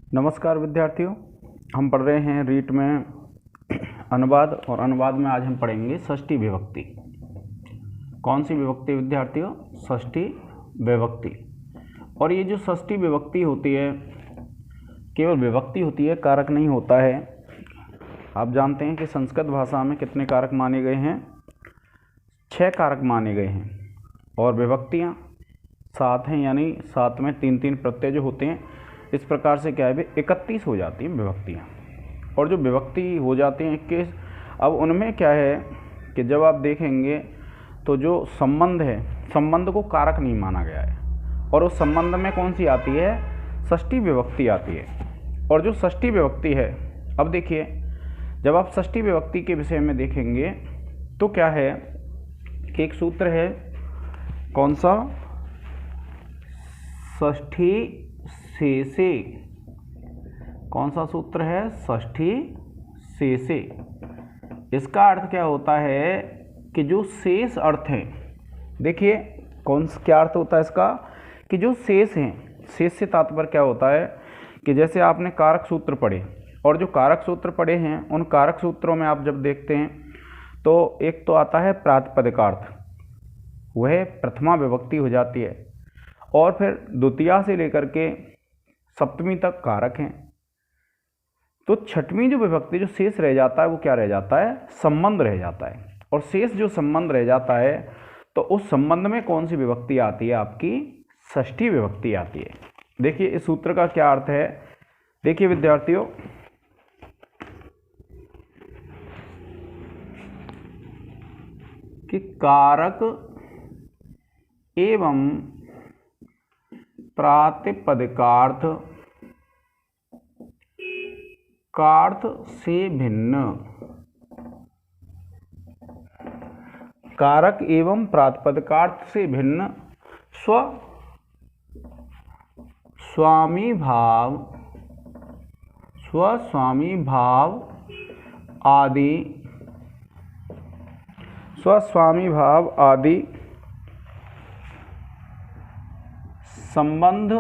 नमस्कार विद्यार्थियों, हम पढ़ रहे हैं रीट में अनुवाद और अनुवाद में आज हम पढ़ेंगे षष्ठी विभक्ति। कौन सी विभक्ति विद्यार्थियों? षष्ठी विभक्ति। और ये जो षष्ठी विभक्ति होती है केवल विभक्ति होती है, कारक नहीं होता है। आप जानते हैं कि संस्कृत भाषा में कितने कारक माने गए हैं? 6 कारक माने गए हैं और विभक्तियाँ 7 हैं, यानी 7 में 3-3 प्रत्यय जो होते हैं। इस प्रकार से क्या है, 31 हो जाती हैं विभक्तियाँ। और जो विभक्ति हो जाती हैं 21, अब उनमें क्या है कि जब आप देखेंगे तो जो संबंध है, संबंध को कारक नहीं माना गया है और उस संबंध में कौन सी आती है? षष्ठी विभक्ति आती है। और जो षष्ठी विभक्ति है, अब देखिए जब आप षष्ठी विभक्ति के विषय में देखेंगे तो क्या है कि एक सूत्र है, कौन सा? षष्ठी शेषे। कौन सा सूत्र है? षष्ठी शेषे। इसका अर्थ क्या होता है कि जो शेष अर्थ हैं, देखिए क्या अर्थ होता है इसका कि जो शेष हैं, शेष से तात्पर्य क्या होता है कि जैसे आपने कारक सूत्र पढ़े और जो कारक सूत्र पढ़े हैं उन कारक सूत्रों में आप जब देखते हैं तो एक तो आता है प्रातिपदिकार्थ, वह प्रथमा विभक्ति हो जाती है और फिर द्वितीया से लेकर के सप्तमी तक कारक हैं। तो छठवीं जो विभक्ति, जो शेष रह जाता है, वो क्या रह जाता है? संबंध रह जाता है। और शेष जो संबंध रह जाता है तो उस संबंध में कौन सी विभक्ति आती है? आपकी षष्ठी विभक्ति आती है। देखिए इस सूत्र का क्या अर्थ है। देखिए विद्यार्थियों, कि कारक एवं प्रातिपदिकार्थ कार्थ से भिन्न, कारक एवं प्रातिपदिकार्थ से भिन्न स्वस्वामी भाव आदि संबंध,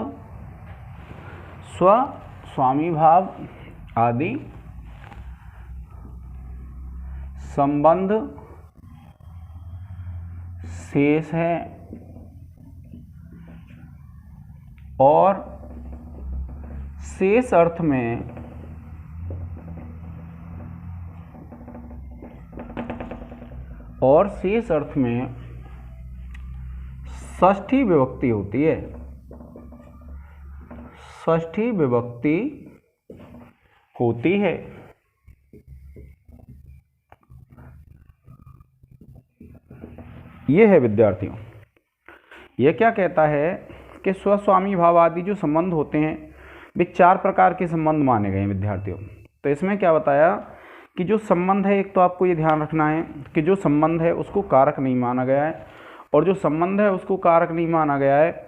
स्वस्वामी भाव आदि संबंध शेष है और शेष अर्थ में षष्ठी विभक्ति होती है। षष्ठी विभक्ति होती है। ये है विद्यार्थियों, यह क्या कहता है कि स्वस्वामी भाव आदि जो संबंध होते हैं वे 4 प्रकार के संबंध माने गए हैं विद्यार्थियों। तो इसमें क्या बताया कि जो संबंध है, एक तो आपको ये ध्यान रखना है कि जो संबंध है उसको कारक नहीं माना गया है, और जो संबंध है उसको कारक नहीं माना गया है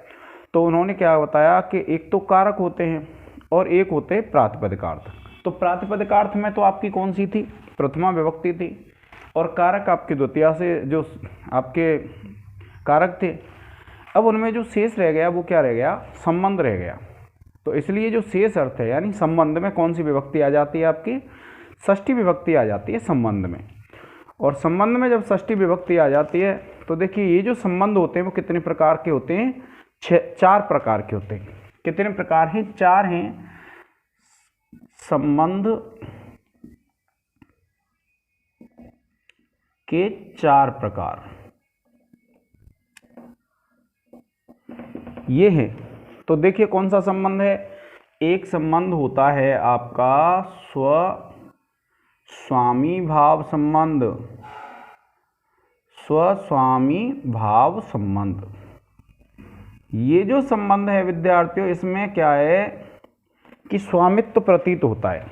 तो उन्होंने क्या बताया कि एक तो कारक होते हैं और एक होते हैं प्रातिपदिकार्थ। तो प्रातिपदिकार्थ में तो आपकी कौन सी थी? प्रथमा विभक्ति थी, और कारक आपके द्वितीया से जो आपके कारक थे। अब उनमें जो शेष रह गया वो क्या रह गया? संबंध रह गया। तो इसलिए जो शेष अर्थ है, यानी संबंध में कौन सी विभक्ति आ जाती है? आपकी षष्ठी विभक्ति आ जाती है संबंध में। और संबंध में जब षष्ठी विभक्ति आ जाती है तो देखिए ये जो संबंध होते हैं वो कितने प्रकार के होते हैं? 4 प्रकार के होते हैं। कितने प्रकार हैं? 4 हैं। संबंध के 4 प्रकार ये है। तो देखिए कौन सा संबंध है? एक संबंध होता है आपका स्वस्वामी भाव संबंध। स्वस्वामी भाव संबंध, ये जो संबंध है विद्यार्थियों, इसमें क्या है कि स्वामित्व प्रतीत होता है।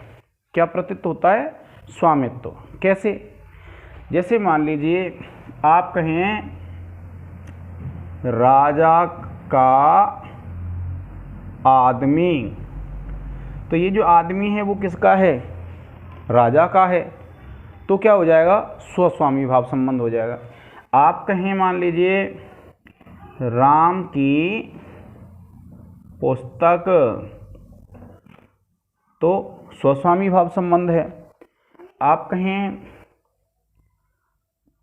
क्या प्रतीत होता है? स्वामित्व। कैसे? जैसे मान लीजिए आप कहें राजा का आदमी, तो ये जो आदमी है वो किसका है? राजा का है। तो क्या हो जाएगा? स्वस्वामी भाव संबंध हो जाएगा। आप कहें मान लीजिए राम की पुस्तक तो स्वस्वामी भाव संबंध है। आप कहें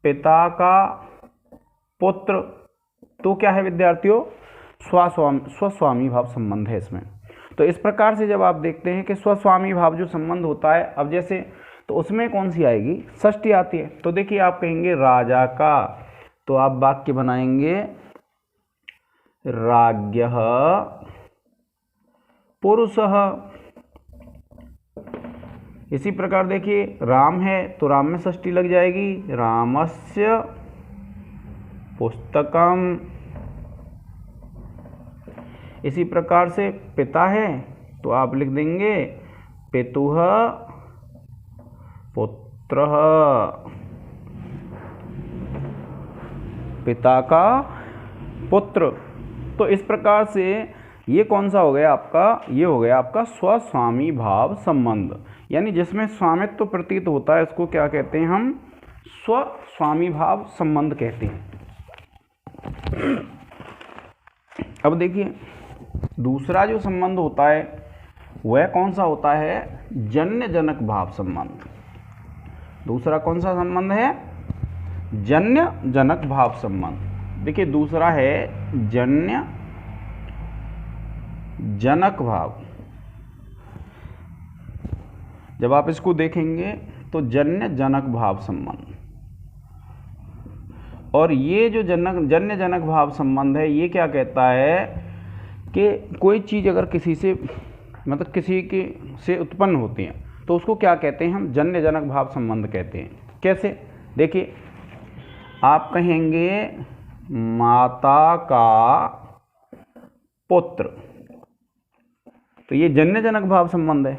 पिता का पुत्र, तो क्या है विद्यार्थियों, स्वस्वामी भाव संबंध है इसमें। तो इस प्रकार से जब आप देखते हैं कि स्वस्वामी भाव जो संबंध होता है, अब जैसे तो उसमें कौन सी आएगी, षष्ठी आती है। तो देखिए आप कहेंगे राजा का, तो आप वाक्य बनाएंगे राज्ञः पुरुषः। इसी प्रकार देखिए राम है तो राम में षष्ठी लग जाएगी, रामस्य पुस्तकम। इसी प्रकार से पिता है तो आप लिख देंगे पितुः पुत्रः, पिता का पुत्र। तो इस प्रकार से ये कौन सा हो गया आपका, ये हो गया आपका स्वस्वामी भाव संबंध, यानी जिसमें स्वामित्व तो प्रतीत होता है, इसको क्या कहते हैं हम, स्वस्वामी भाव संबंध कहते हैं। अब देखिए दूसरा जो संबंध होता है वह कौन सा होता है, जन्य जनक भाव संबंध। दूसरा कौन सा संबंध है, जन्य जनक भाव संबंध। देखिए दूसरा है जन्य जनक भाव। जब आप इसको देखेंगे तो जन्य जनक भाव संबंध, और ये जो जन्य जनक भाव संबंध है ये क्या कहता है कि कोई चीज़ अगर किसी से मतलब किसी के से उत्पन्न होती है तो उसको क्या कहते हैं हम, जन्य जनक भाव संबंध कहते हैं। कैसे, देखिए आप कहेंगे माता का पुत्र, तो ये जन्य जनक भाव संबंध है,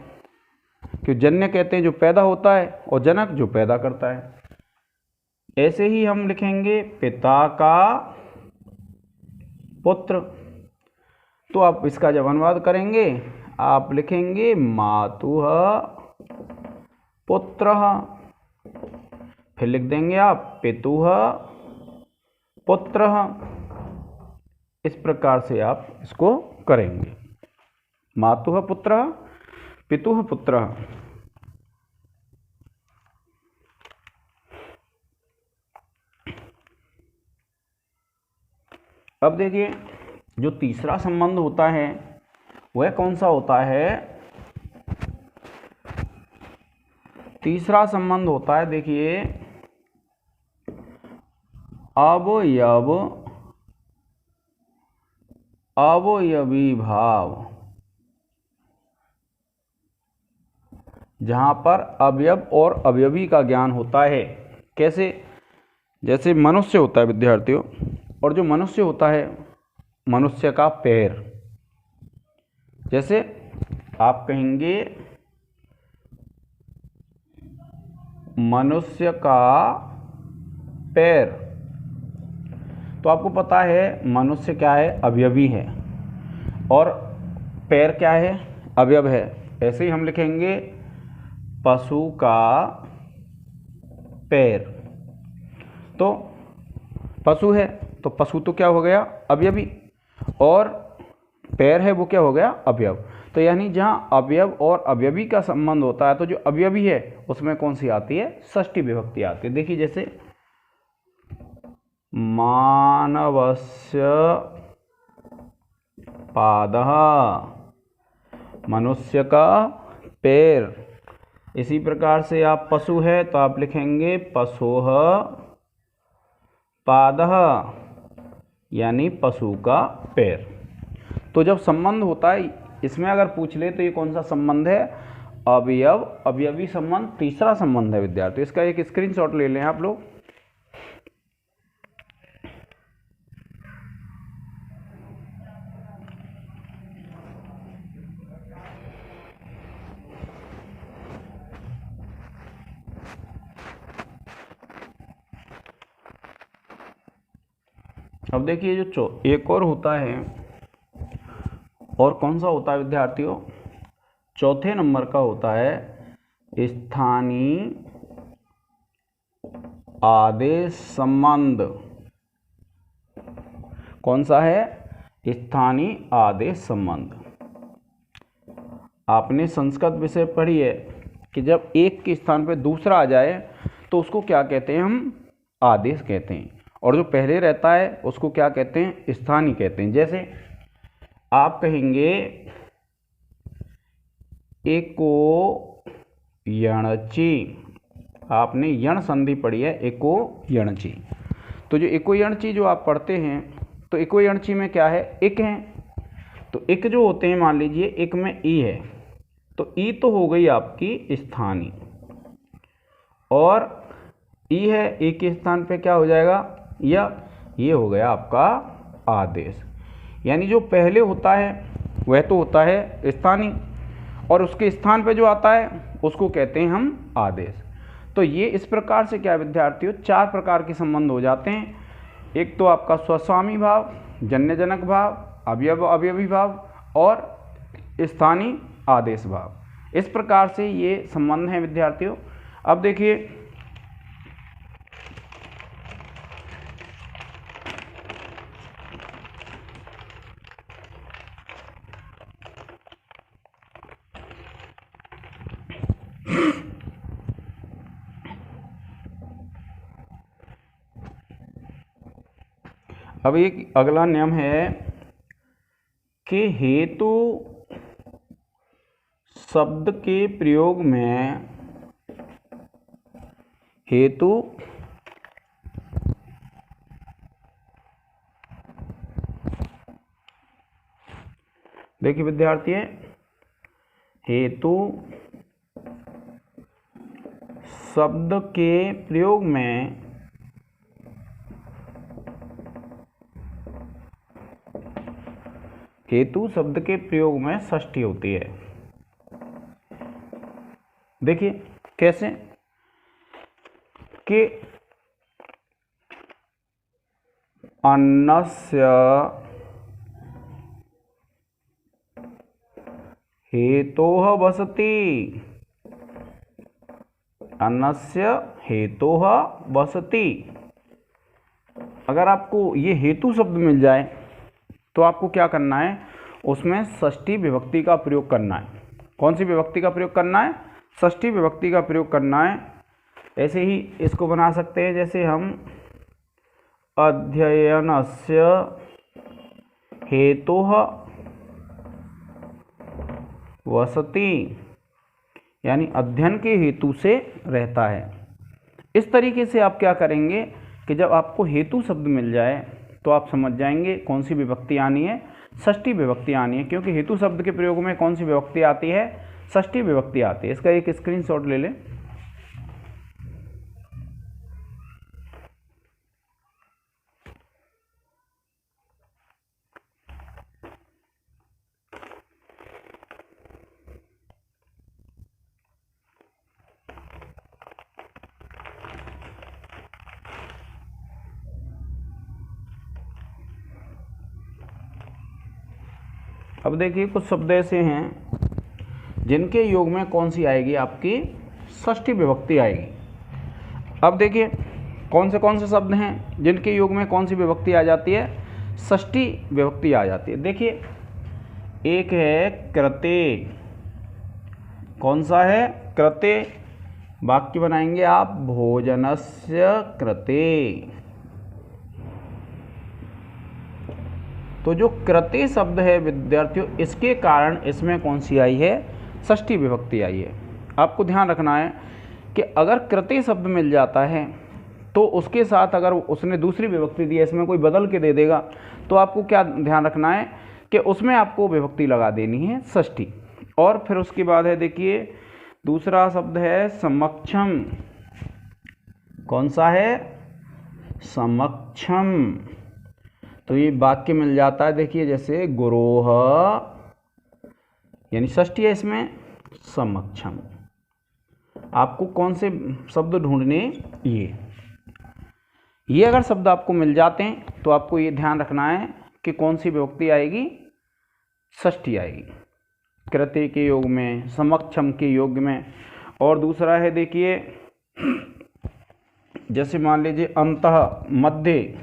क्योंकि जन्य कहते हैं जो पैदा होता है और जनक जो पैदा करता है। ऐसे ही हम लिखेंगे पिता का पुत्र, तो आप इसका जब अनुवाद करेंगे आप लिखेंगे मातुः पुत्रः, फिर लिख देंगे आप पितुः पुत्रः। इस प्रकार से आप इसको करेंगे, मातुः पुत्रः पितुः पुत्रः। अब देखिए जो तीसरा संबंध होता है वह कौन सा होता है, तीसरा संबंध होता है देखिए अवयवी भाव, जहां पर अवयव और अवयवी का ज्ञान होता है। कैसे, जैसे मनुष्य होता है विद्यार्थियों, और जो मनुष्य होता है मनुष्य का पैर, जैसे आप कहेंगे मनुष्य का पैर, तो आपको पता है मनुष्य क्या है, अवयवी है, और पैर क्या है, अवयव है। ऐसे ही हम लिखेंगे पशु का पैर, तो पशु है तो पशु तो क्या हो गया, अवयवी, और पैर है वो क्या हो गया, अवयव। तो यानी जहाँ अवयव और अवयवी का संबंध होता है तो जो अवयवी है उसमें कौन सी आती है, षष्ठी विभक्ति आती है। देखिए जैसे मानवस्य पादः, मनुष्य का पैर। इसी प्रकार से आप पशु है तो आप लिखेंगे पशुः पादः, यानी पशु का पैर। तो जब संबंध होता है इसमें अगर पूछ ले तो ये कौन सा संबंध है, अवयव अवयवी संबंध, तीसरा संबंध है विद्यार्थी। इसका एक स्क्रीनशॉट ले लें आप लोग। अब देखिए जो एक और होता है, और कौन सा होता है विद्यार्थियों, चौथे नंबर का होता है स्थानीय आदेश संबंध। कौन सा है, स्थानीय आदेश संबंध। आपने संस्कृत विषय पढ़ी है कि जब एक के स्थान पे दूसरा आ जाए तो उसको क्या कहते हैं, हम आदेश कहते हैं, और जो पहले रहता है उसको क्या कहते हैं, स्थानीय कहते हैं। जैसे आप कहेंगे एको यणचि, आपने यण संधि पढ़ी है, एको यणचि। तो जो एको यणचि जो आप पढ़ते हैं, तो एको यणचि में क्या है, इक है। तो इक जो होते हैं, मान लीजिए इक में ई है, तो ई तो हो गई आपकी स्थानीय, और ई है, ई के स्थान पे क्या हो जाएगा, या ये हो गया आपका आदेश। यानी जो पहले होता है वह तो होता है स्थानीय, और उसके स्थान पे जो आता है उसको कहते हैं हम आदेश। तो ये इस प्रकार से क्या विद्यार्थियों, 4 प्रकार के संबंध हो जाते हैं। एक तो आपका स्वस्वामी भाव, जन्यजनक भाव, अवयव अवयवी भाव, और स्थानीय आदेश भाव। इस प्रकार से ये संबंध हैं विद्यार्थियों। अब देखिए, अब एक अगला नियम है कि हेतु शब्द के प्रयोग में, हेतु देखिए विद्यार्थी, हेतु शब्द के प्रयोग में हेतु शब्द के प्रयोग में षष्ठी होती है। देखिए कैसे, कि अन्नस्य हेतोः वसति, अन्नस्य हेतोः वसति। अगर आपको ये हेतु शब्द मिल जाए तो आपको क्या करना है, उसमें षष्ठी विभक्ति का प्रयोग करना है। कौन सी विभक्ति का प्रयोग करना है, षष्ठी विभक्ति का प्रयोग करना है। ऐसे ही इसको बना सकते हैं, जैसे हम अध्ययनस्य हेतोः वसति, यानी अध्ययन के हेतु से रहता है। इस तरीके से आप क्या करेंगे कि जब आपको हेतु शब्द मिल जाए तो आप समझ जाएंगे कौन सी विभक्ति आनी है, षष्ठी विभक्ति आनी है। क्योंकि हेतु शब्द के प्रयोग में कौन सी विभक्ति आती है, षष्ठी विभक्ति आती है। इसका एक स्क्रीनशॉट ले लें। अब देखिए, कुछ शब्द ऐसे हैं जिनके योग में कौन सी आएगी, आपकी षष्ठी विभक्ति आएगी। अब देखिए कौन से शब्द हैं जिनके योग में कौन सी विभक्ति आ जाती है, षष्ठी विभक्ति आ जाती है। देखिए, एक है कृते, कौन सा है, कृते। वाक्य बनाएंगे आप, भोजनस्य कृते। तो जो कृते शब्द है विद्यार्थियों, इसके कारण इसमें कौन सी आई है, षष्ठी विभक्ति आई है। आपको ध्यान रखना है कि अगर कृते शब्द मिल जाता है तो उसके साथ अगर उसने दूसरी विभक्ति दी है, इसमें कोई बदल के दे देगा, तो आपको क्या ध्यान रखना है कि उसमें आपको विभक्ति लगा देनी है षष्ठी। और फिर उसके बाद है, देखिए दूसरा शब्द है समक्षम। कौन सा है, समक्षम। तो ये वाक्य मिल जाता है, देखिए जैसे गुरोह, यानी षष्ठी है इसमें, समक्षम। आपको कौन से शब्द ढूंढने, ये अगर शब्द आपको मिल जाते हैं तो आपको ये ध्यान रखना है कि कौन सी विभक्ति आएगी, षष्ठी आएगी, कृते के योग में, समक्षम के योग में। और दूसरा है, देखिए जैसे मान लीजिए अंतः, मध्य,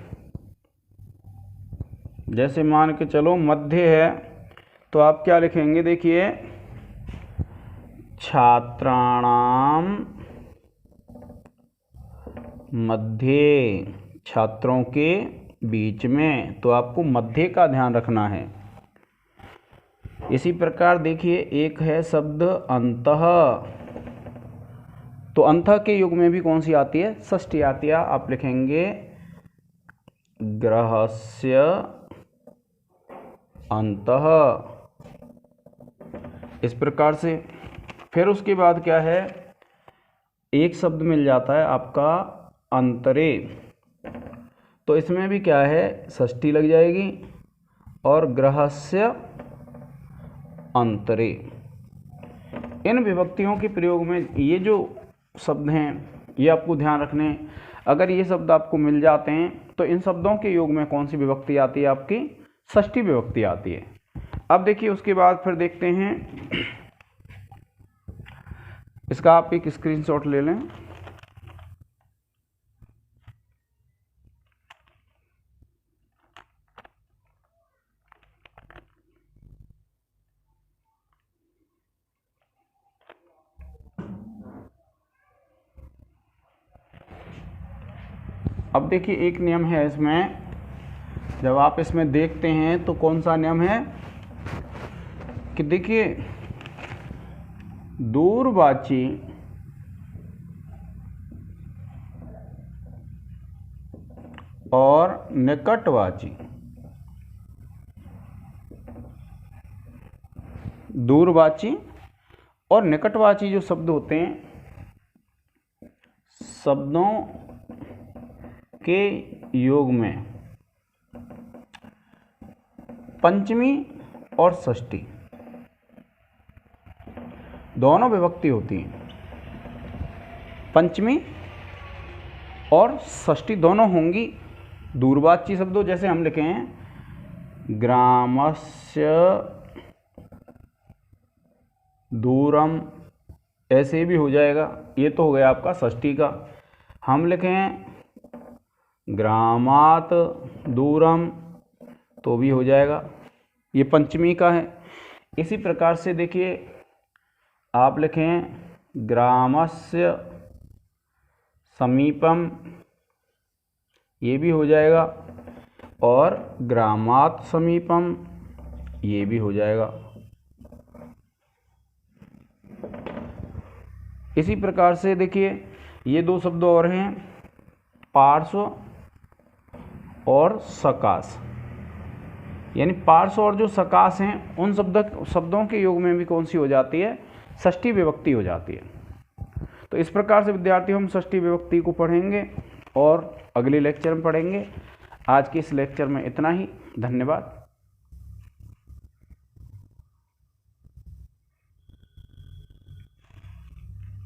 जैसे मान के चलो मध्य है, तो आप क्या लिखेंगे, देखिए छात्राणाम मध्य, छात्रों के बीच में, तो आपको मध्य का ध्यान रखना है। इसी प्रकार देखिए एक है शब्द अंतः, तो अंतः के युग में भी कौन सी आती है? षष्ठी आती है। आप लिखेंगे गृहस्य अंतः, इस प्रकार से। फिर उसके बाद क्या है, एक शब्द मिल जाता है आपका अंतरे, तो इसमें भी क्या है, षष्ठी लग जाएगी और गृहस्य अंतरे। इन विभक्तियों के प्रयोग में ये जो शब्द हैं ये आपको ध्यान रखने हैं। अगर ये शब्द आपको मिल जाते हैं तो इन शब्दों के योग में कौन सी विभक्ति आती है? आपकी षष्ठी विभक्ति आती है। अब देखिए उसके बाद फिर देखते हैं, इसका आप एक स्क्रीनशॉट ले लें। अब देखिए एक नियम है इसमें, जब आप इसमें देखते हैं तो कौन सा नियम है कि देखिए दूरवाची और निकटवाची, दूरवाची और निकटवाची जो शब्द होते हैं, शब्दों के योग में पंचमी और षष्ठी दोनों विभक्ति होती हैं। पंचमी और षष्ठी दोनों होंगी। दूरवाची शब्दों जैसे हम लिखे हैं ग्रामस्य दूरम, ऐसे भी हो जाएगा। ये तो हो गया आपका षष्ठी का। हम लिखें ग्रामात दूरम तो भी हो जाएगा, ये पंचमी का है। इसी प्रकार से देखिए आप लिखें ग्रामस्य समीपम, ये भी हो जाएगा, और ग्रामात समीपम ये भी हो जाएगा। इसी प्रकार से देखिए ये दो शब्द और हैं, पार्श्व और सकाश, यानी पार्श्व और जो सकाश हैं उन शब्दों के योग में भी कौन सी हो जाती है? षष्ठी विभक्ति हो जाती है। तो इस प्रकार से विद्यार्थी हम षष्ठी विभक्ति को पढ़ेंगे और अगले लेक्चर में पढ़ेंगे। आज के इस लेक्चर में इतना ही। धन्यवाद।